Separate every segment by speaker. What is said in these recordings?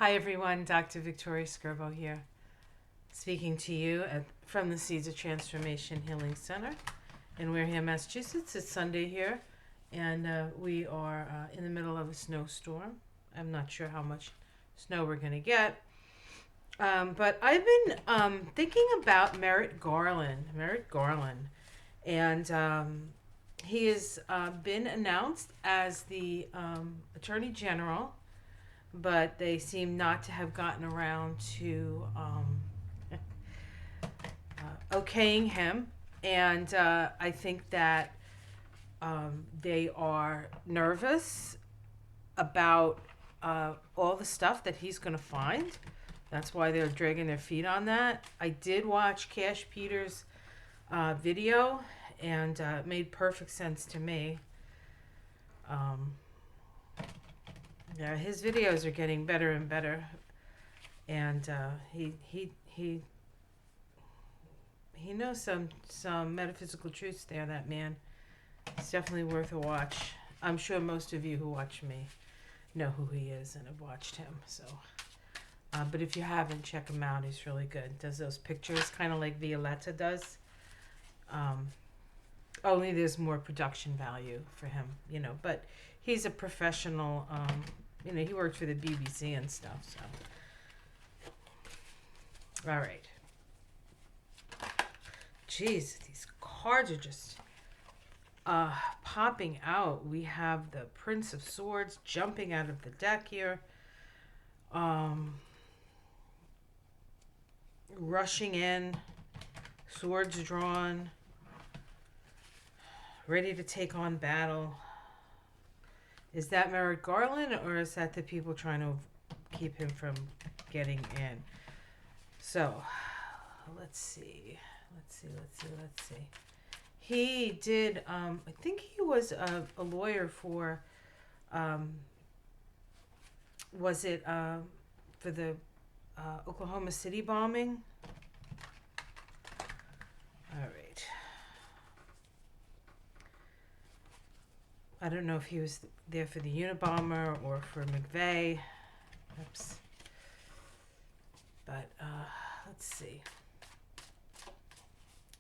Speaker 1: Hi everyone, Dr. Victoria Skirbo here, speaking to you from the Seeds of Transformation Healing Center in Wareham, Massachusetts. It's Sunday here, and we are in the middle of a snowstorm. I'm not sure how much snow we're going to get, but I've been thinking about Merrick Garland. And he has been announced as the Attorney General, but they seem not to have gotten around to okaying him. And I think that they are nervous about all the stuff that he's going to find. That's why they're dragging their feet on that. I did watch Cash Peters' video, and it made perfect sense to me. Yeah, his videos are getting better and better, and he knows some metaphysical truths there. That man, it's definitely worth a watch. I'm sure most of you who watch me know who he is and have watched him. So, but if you haven't, check him out. He's really good. Does those pictures kind of like Violetta does. Only there's more production value for him, But he's a professional. He worked for the BBC and stuff. So, all right. Jeez, these cards are just popping out. We have the Prince of Swords jumping out of the deck here. Rushing in, swords drawn, ready to take on battle. Is that Merrick Garland, or is that the people trying to keep him from getting in? So, let's see. He did, I think he was a lawyer for, was it for the Oklahoma City bombing? All right. I don't know if he was there for the Unabomber or for McVeigh. Oops. But let's see.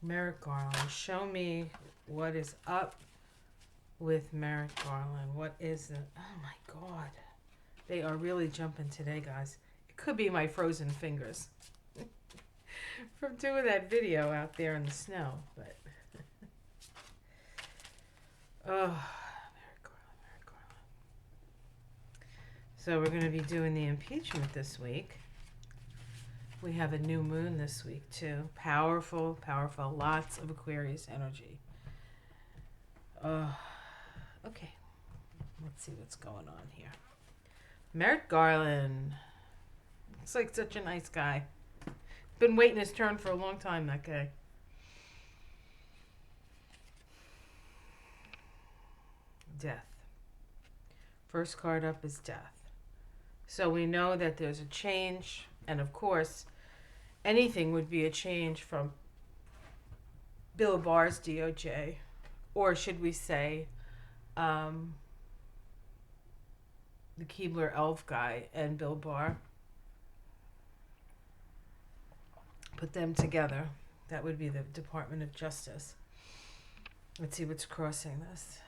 Speaker 1: Merrick Garland. Show me what is up with Merrick Garland. What is it? Oh my God. They are really jumping today, guys. It could be my frozen fingers from doing that video out there in the snow. But oh. So we're going to be doing the impeachment this week. We have a new moon this week too. Powerful, lots of Aquarius energy. Okay, let's see what's going on here. Merrick Garland. Looks like such a nice guy. Been waiting his turn for a long time, that guy. Death. First card up is death. So we know that there's a change, and of course, anything would be a change from Bill Barr's DOJ, or should we say, the Keebler Elf guy and Bill Barr. Put them together. That would be the Department of Justice. Let's see what's crossing this.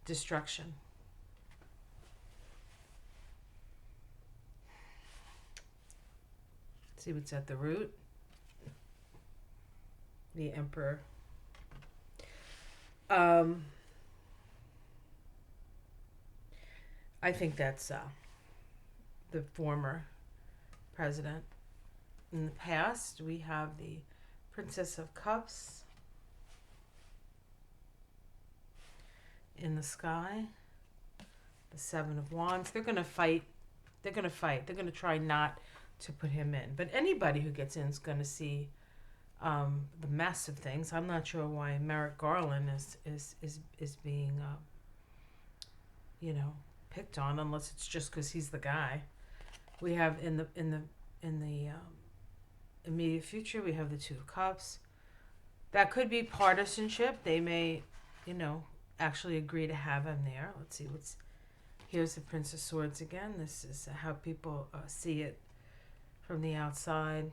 Speaker 1: Destruction. See what's at the root. The Emperor. I think that's the former president. In the past, we have the Princess of Cups in the sky, the Seven of Wands. They're going to fight. They're going to try not to put him in. But anybody who gets in is going to see the mess of things. I'm not sure why Merrick Garland is being, picked on, unless it's just because he's the guy. We have in the immediate future, we have the Two of Cups. That could be partisanship. They may, actually agree to have him there. Let's see here's the Prince of Swords again. This is how people see it from the outside.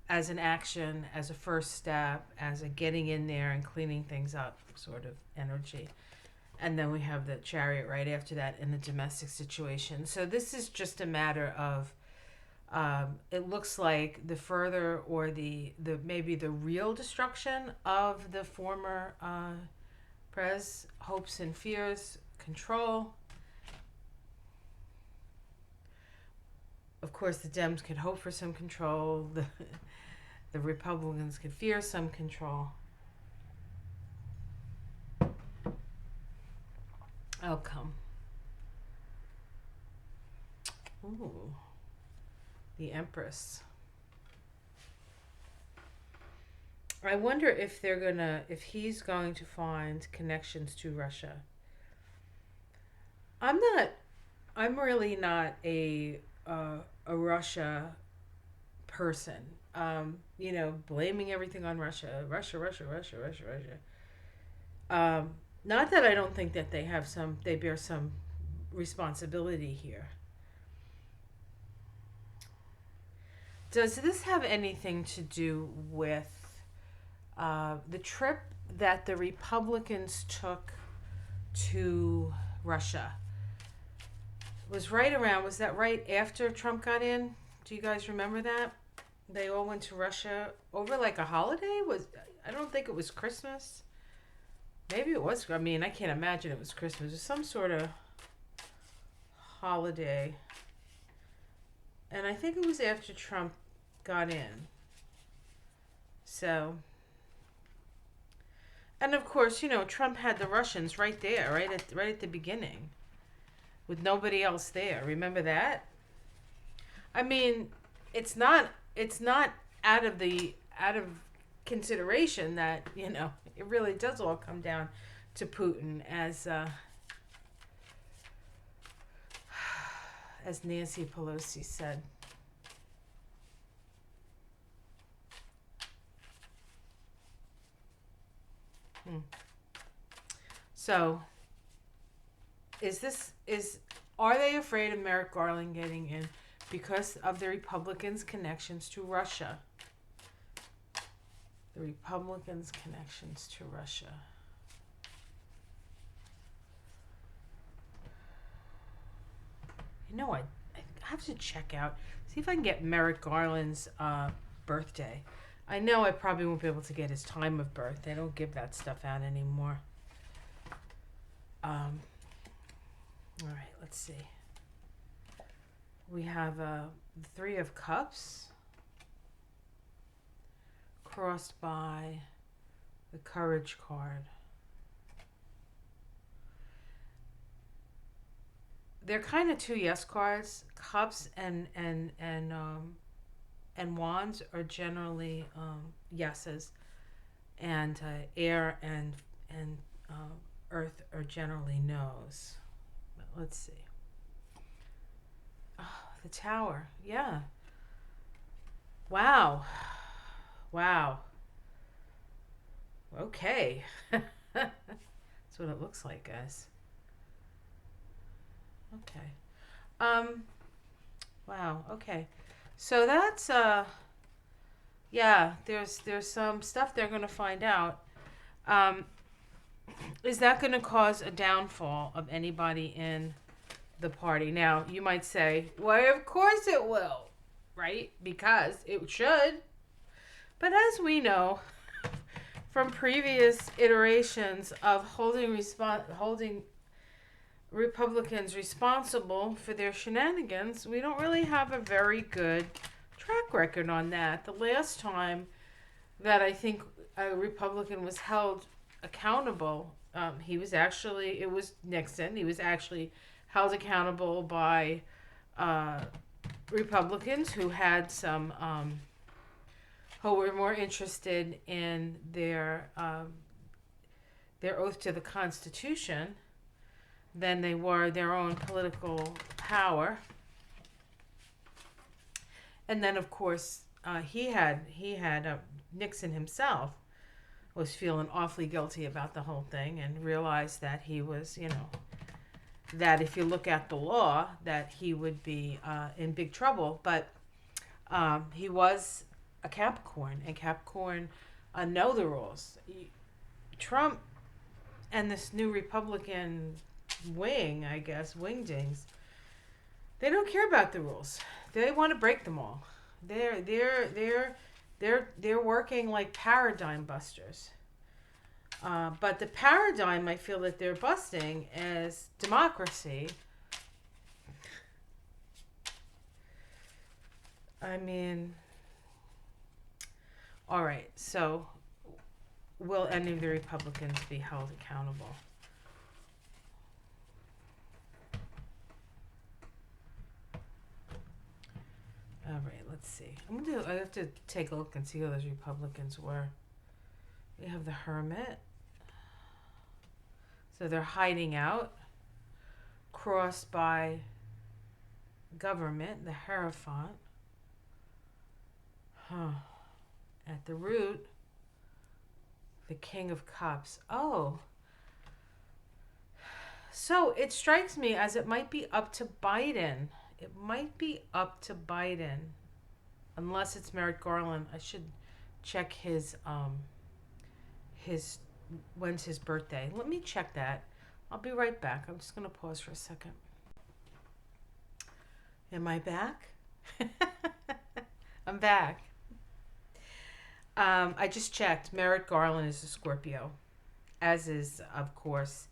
Speaker 1: As an action, as a first step, as a getting in there and cleaning things up sort of energy. And then we have the Chariot right after that in the domestic situation. So this is just a matter of, it looks like the further or the maybe the real destruction of the former Prez, hopes and fears, control. Of course, the Dems could hope for some control. The Republicans could fear some control. Outcome. Ooh, the Empress. I wonder if he's going to find connections to Russia. I'm really not a Russia person. Blaming everything on Russia. Not that I don't think that they bear some responsibility here. Does this have anything to do with the trip that the Republicans took to Russia? Was that right after Trump got in? Do you guys remember that? They all went to Russia over like a holiday? I don't think it was Christmas. Maybe it was. I mean, I can't imagine it was Christmas. It was some sort of holiday. And I think it was after Trump got in. So, and of course, Trump had the Russians right there, right at the beginning, with nobody else there. Remember that? I mean, it's not out of consideration that it really does all come down to Putin, as Nancy Pelosi said. So, are they afraid of Merrick Garland getting in because of the Republicans' connections to Russia? The Republicans' connections to Russia. I have to check out, see if I can get Merrick Garland's birthday. I know I probably won't be able to get his time of birth. They don't give that stuff out anymore. All right, let's see. We have the Three of Cups crossed by the Courage card. They're kind of two yes cards. Cups and wands are generally yeses, and air and earth are generally no's. But let's see. Oh, the Tower. Yeah. Wow. Okay. That's what it looks like, guys. Okay. Wow. Okay. So that's there's some stuff they're going to find out. Is that going to cause a downfall of anybody in the party? Now, you might say, "Well, of course it will." Right? Because it should. But as we know from previous iterations of holding Republicans responsible for their shenanigans, we don't really have a very good track record on that. The last time that I think a Republican was held accountable, it was Nixon. He was actually held accountable by Republicans who had some, who were more interested in their oath to the Constitution than they were their own political power. And then, of course, he had Nixon himself was feeling awfully guilty about the whole thing and realized that he was, that if you look at the law, that he would be in big trouble. But he was a Capricorn, and Capricorn know the rules. Trump and this new Republican wing, I guess, wingdings, they don't care about the rules. They want to break them all. They're working like paradigm busters. But the paradigm I feel that they're busting is democracy. I mean, all right, so will any of the Republicans be held accountable? All right, let's see. I have to take a look and see who those Republicans were. We have the Hermit. So they're hiding out. Crossed by Government, the Hierophant. At the root, the King of Cups. Oh. So it strikes me as it might be up to Biden. It might be up to Biden. Unless it's Merrick Garland. I should check his when's his birthday. Let me check that. I'll be right back. I'm just going to pause for a second. Am I back? I'm back. I just checked. Merrick Garland is a Scorpio, as is, of course,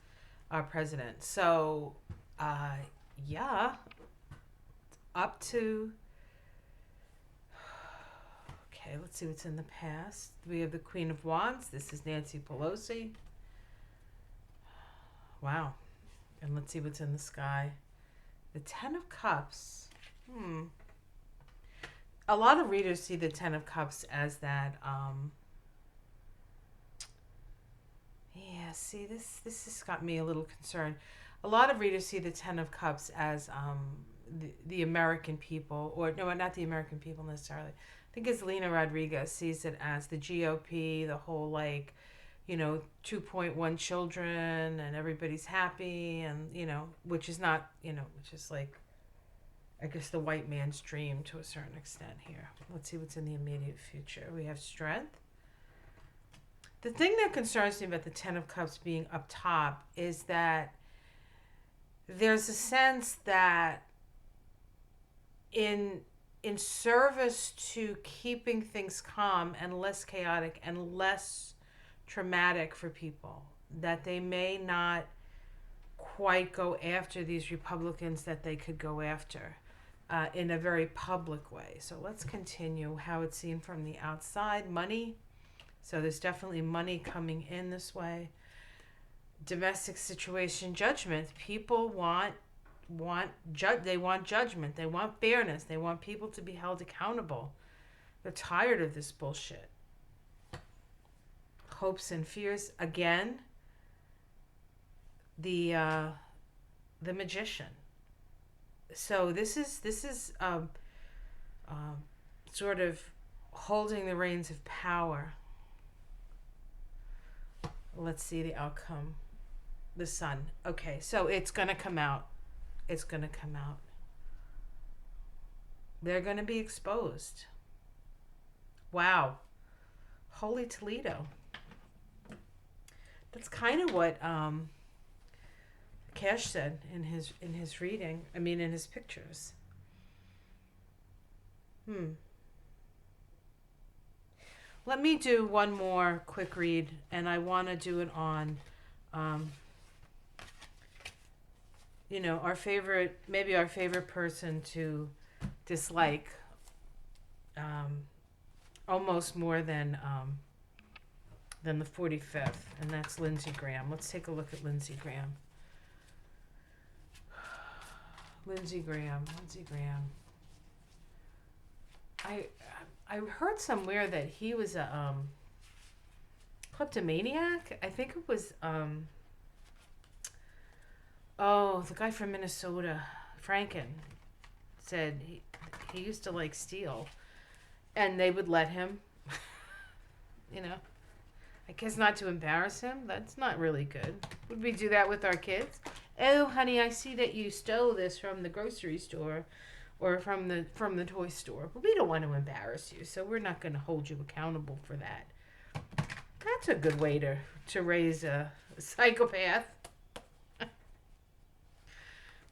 Speaker 1: our president. So, yeah, up to... Okay, let's see what's in the past. We have the Queen of Wands. This is Nancy Pelosi. Wow. And let's see what's in the sky. The Ten of Cups. A lot of readers see the Ten of Cups as that, see, this has got me a little concerned. A lot of readers see the Ten of Cups as the American people, or no, not the American people necessarily. I think it's Lena Rodriguez sees it as the GOP, the whole 2.1 children and everybody's happy, and which is not, which is like, I guess, the white man's dream to a certain extent here. Let's see what's in the immediate future. We have strength. The thing that concerns me about the Ten of Cups being up top is that there's a sense that in service to keeping things calm and less chaotic and less traumatic for people, that they may not quite go after these Republicans that they could go after in a very public way. So let's continue how it's seen from the outside. Money. So there's definitely money coming in this way. Domestic situation, judgment. People want they want judgment. They want fairness. They want people to be held accountable. They're tired of this bullshit. Hopes and fears. Again, the Magician. So this is sort of holding the reins of power. Let's see the outcome. The Sun. Okay, so it's going to come out. It's going to come out. They're going to be exposed. Wow. Holy Toledo. That's kind of what Cash said in his reading. I mean, in his pictures. Let me do one more quick read, and I want to do it on, our favorite person to dislike, almost more than the 45th, and that's Lindsey Graham. Let's take a look at Lindsey Graham. Lindsey Graham. I heard somewhere that he was a kleptomaniac. I think it was the guy from Minnesota, Franken, said he used to steal, and they would let him. I guess not to embarrass him. That's not really good. Would we do that with our kids? Oh, honey, I see that you stole this from the grocery store or from the toy store. But we don't want to embarrass you, so we're not going to hold you accountable for that. That's a good way to raise a psychopath.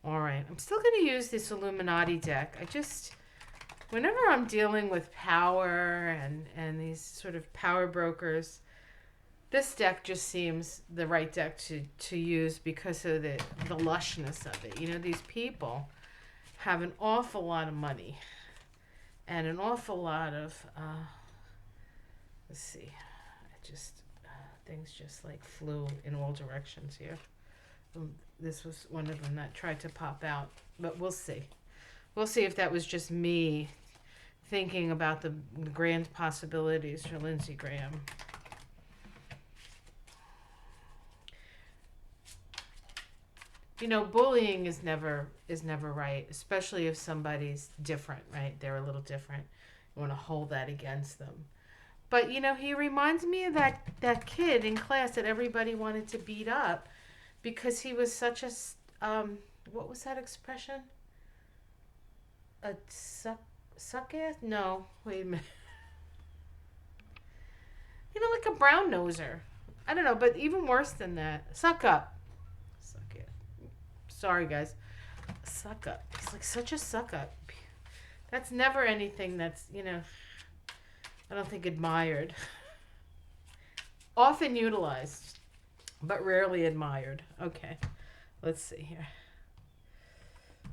Speaker 1: All right, I'm still going to use this Illuminati deck. Whenever I'm dealing with power and these sort of power brokers, this deck just seems the right deck to use because of the lushness of it. You know, these people have an awful lot of money and an awful lot of, let's see, things just like flew in all directions here. This was one of them that tried to pop out, but we'll see. We'll see if that was just me thinking about the grand possibilities for Lindsey Graham. You know, bullying is never right, especially if somebody's different, right? They're a little different. You want to hold that against them. But, you know, he reminds me of that kid in class that everybody wanted to beat up because he was such a, what was that expression? A suck ass? No, wait a minute. You know, like a brown noser. I don't know, but even worse than that. Suck up. Suck it. Sorry, guys. Suck up. He's like such a suck up. That's never anything that's, you know, I don't think admired. Often utilized, but rarely admired. Okay, let's see here.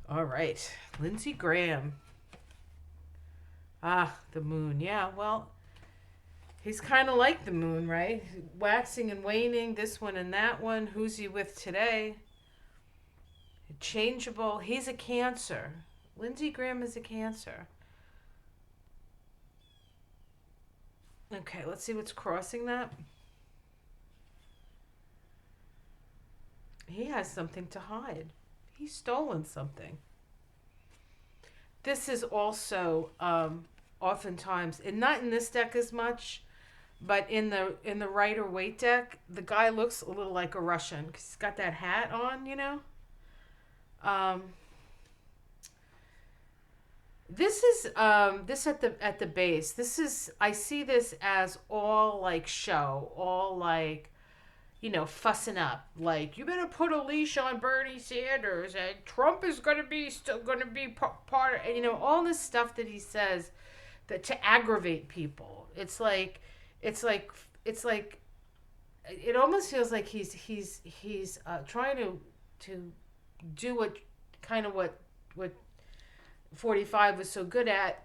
Speaker 1: All right, Lindsey Graham. Ah, the moon. Yeah, well, he's kind of like the moon, right? Waxing and waning, this one and that one. Who's he with today? Changeable. He's a Cancer. Lindsey Graham is a Cancer. Okay, let's see what's crossing that. He has something to hide. He's stolen something. This is also oftentimes, and not in this deck as much, but in the Rider-Waite deck, the guy looks a little like a Russian because he's got that hat on, you know. This is this at the base. This is, I see this as all like show, all like, you know, fussing up. Like, you better put a leash on Bernie Sanders, and Trump is still gonna be part of, you know, all this stuff that he says that to aggravate people. It's like it almost feels like he's trying to do what 45 was so good at,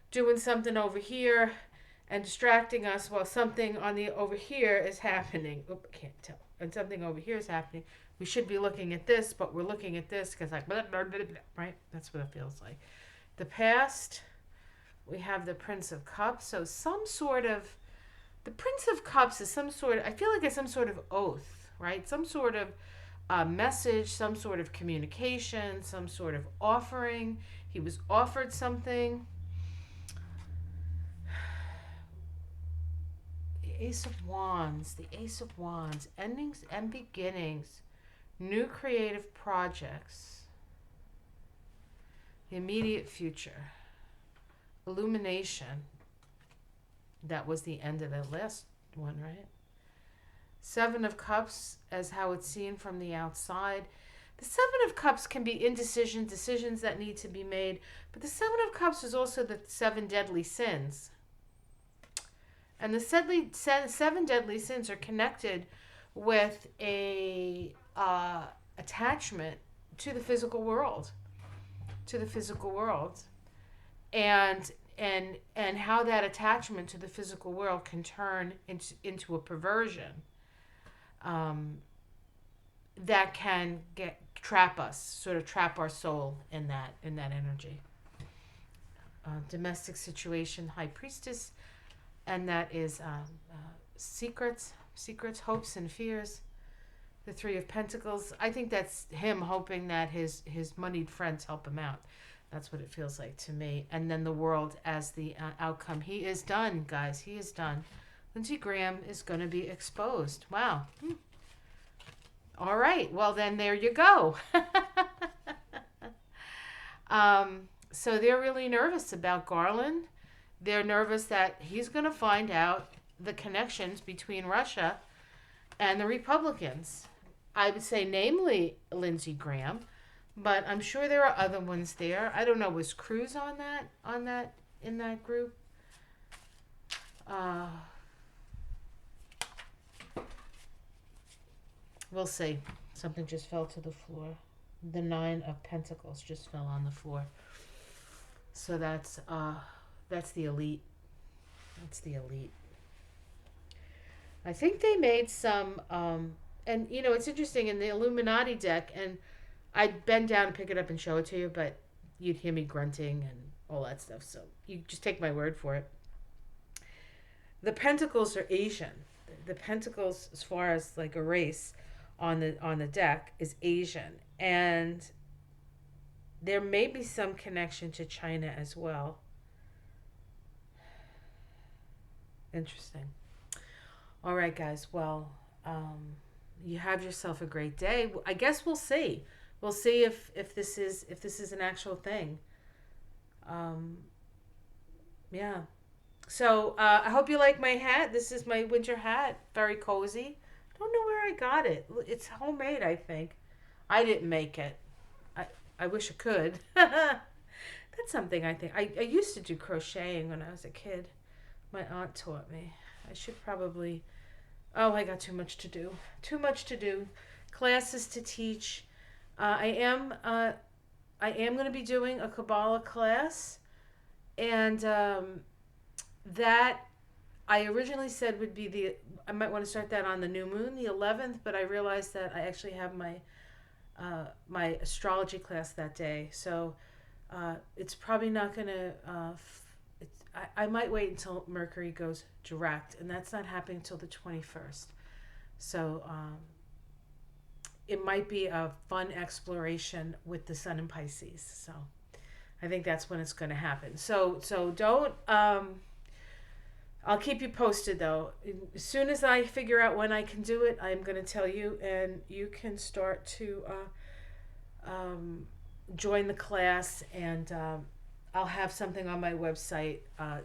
Speaker 1: doing something over here and distracting us while something on the over here is happening. Oop, I can't tell. And something over here is happening. We should be looking at this, but we're looking at this because like, blah, blah, blah, blah, right? That's what it feels like. The past, we have the Prince of Cups. So the Prince of Cups is I feel like it's some sort of oath, right? Some sort of message, some sort of communication, some sort of offering. He was offered something. The Ace of Wands, endings and beginnings, new creative projects, the immediate future, illumination. That was the end of the last one, right? Seven of Cups as how it's seen from the outside. The Seven of Cups can be indecision, decisions that need to be made, but the Seven of Cups is also the seven deadly sins. And the seven deadly sins are connected with a attachment to the physical world, and how that attachment to the physical world can turn into a perversion that can trap our soul in that energy. Domestic situation, High Priestess. And that is secrets, hopes, and fears. The Three of Pentacles. I think that's him hoping that his moneyed friends help him out. That's what it feels like to me. And then the World as the outcome. He is done, guys. He is done. Lindsey Graham is going to be exposed. Wow. All right. Well, then there you go. So they're really nervous about Garland. They're nervous that he's going to find out the connections between Russia and the Republicans. I would say, namely, Lindsey Graham, but I'm sure there are other ones there. I don't know. Was Cruz in that group? We'll see. Something just fell to the floor. The 9 of Pentacles just fell on the floor. So that's the elite. That's the elite. I think they made some, and it's interesting in the Illuminati deck, and I'd bend down and pick it up and show it to you, but you'd hear me grunting and all that stuff. So you just take my word for it. The Pentacles are Asian. The Pentacles, as far as like a race on the deck, is Asian, and there may be some connection to China as well. Interesting. All right, guys. Well, you have yourself a great day. I guess we'll see. We'll see if this is an actual thing. Yeah. So I hope you like my hat. This is my winter hat. Very cozy. Don't know where I got it. It's homemade, I think. I didn't make it. I wish I could. That's something I think. I used to do crocheting when I was a kid. My aunt taught me. I should probably... Oh, I got too much to do. Too much to do. Classes to teach. I am going to be doing a Kabbalah class. And that I originally said would be I might want to start that on the new moon, the 11th, but I realized that I actually have my astrology class that day. So it's probably not going to... I might wait until Mercury goes direct, and that's not happening until the 21st. So it might be a fun exploration with the Sun in Pisces. So I think that's when it's going to happen. So don't... I'll keep you posted, though. As soon as I figure out when I can do it, I'm going to tell you, and you can start to join the class, and I'll have something on my website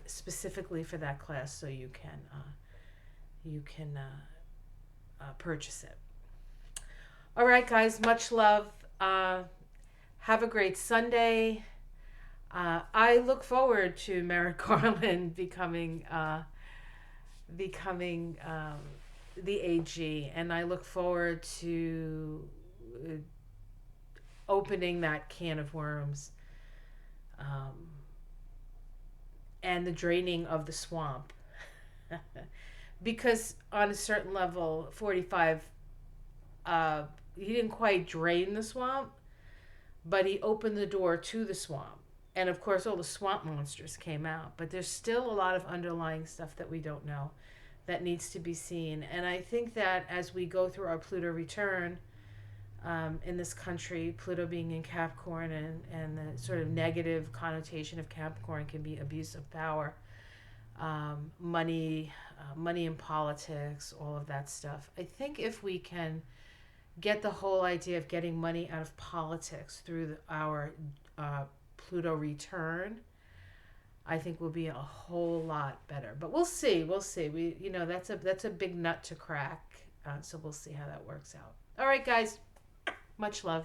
Speaker 1: specifically for that class, so you can purchase it. All right, guys. Much love. Have a great Sunday. I look forward to Merrick Garland becoming the AG, and I look forward to opening that can of worms. And the draining of the swamp. Because on a certain level, 45, he didn't quite drain the swamp, but he opened the door to the swamp. And of course, all the swamp monsters came out. But there's still a lot of underlying stuff that we don't know that needs to be seen. And I think that as we go through our Pluto return, in this country, Pluto being in Capricorn, and the sort of negative connotation of Capricorn can be abuse of power, money in politics, all of that stuff. I think if we can get the whole idea of getting money out of politics through our Pluto return, I think we'll be a whole lot better. But we'll see. That's a big nut to crack. So we'll see how that works out. All right, guys. Much love.